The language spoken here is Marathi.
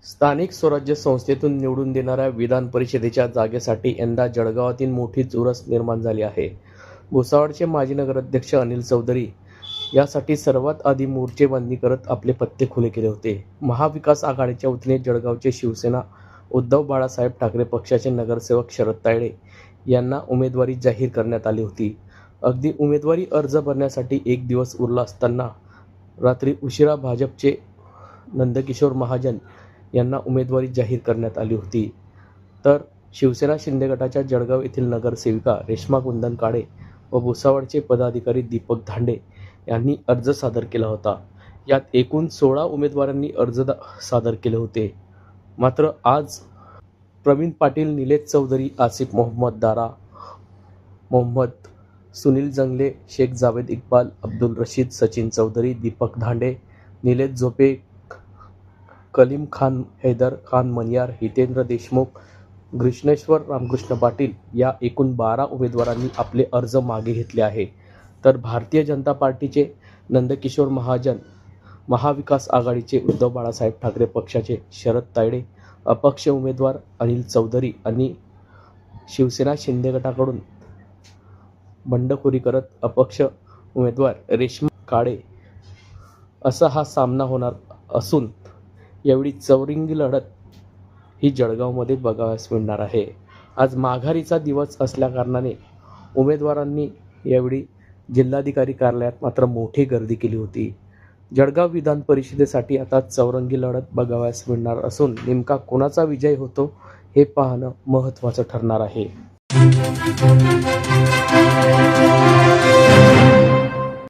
स्थानिक स्वराज्य संस्थेतून निवडून देणाऱ्या विधान परिषदेच्या जागेसाठी यंदा जळगावातील मोठी चुरस निर्माण झाली आहे. भुसावळचे माजी नगराध्यक्ष अनिल चौधरी यासाठी सर्वात आधी मोर्चेबांधणी करत आपले पत्ते खुले केले होते. महाविकास आघाडीच्या वतीने जळगावचे शिवसेना उद्धव बाळासाहेब ठाकरे पक्षाचे नगरसेवक शरद तायडे यांना उमेदवारी जाहीर करण्यात आली होती. अगदी उमेदवारी अर्ज भरण्यासाठी एक दिवस उरला असताना रात्री उशिरा भाजपचे नंदकिशोर महाजन यांना उमेदवारी जाहीर करण्यात आली होती. तर शिवसेना शिंदे गटाच्या जळगाव येथील नगरसेविका रेश्मा कुंदन काळे व भुसावळचे पदाधिकारी दीपक धांडे यांनी अर्ज सादर केला होता. यात एकूण 16 उमेदवारांनी अर्ज सादर केले होते. मात्र आज प्रवीण पाटील, निलेश चौधरी, आसिफ मोहम्मद, दारा मोहम्मद, सुनील जंगले, शेख जावेद इक्बाल, अब्दुल रशीद, सचिन चौधरी, दीपक धांडे, निलेश झोपे, कलीम खान, हैदर खान मनियार, हितेंद्र देशमुख, कृष्णेश्वर रामकृष्ण पाटील या एकूण 12 उमेदवारांनी आपले अर्ज मागे घेतले आहे. तर भारतीय जनता पार्टीचे नंदकिशोर महाजन, महाविकास आघाडीचे उद्धव बाळासाहेब ठाकरे पक्षाचे शरद तायडे, अपक्ष उमेदवार अनिल चौधरी आणि शिवसेना शिंदे गटाकडून बंडखोरी करत अपक्ष उमेदवार रेश्मा काळे असा हा सामना होणार असून एवढी चौरंगी लढत ही जळगावमध्ये बघावयास मिळणार आहे. आज माघारीचा दिवस असल्याकारणाने उमेदवारांनी यावेळी जिल्हाधिकारी कार्यालयात मात्र मोठी गर्दी केली होती. जळगाव विधान परिषदेसाठी आता चौरंगी लढत बघावयास मिळणार असून नेमका कोणाचा विजय होतो हे पाहणं महत्त्वाचं ठरणार आहे.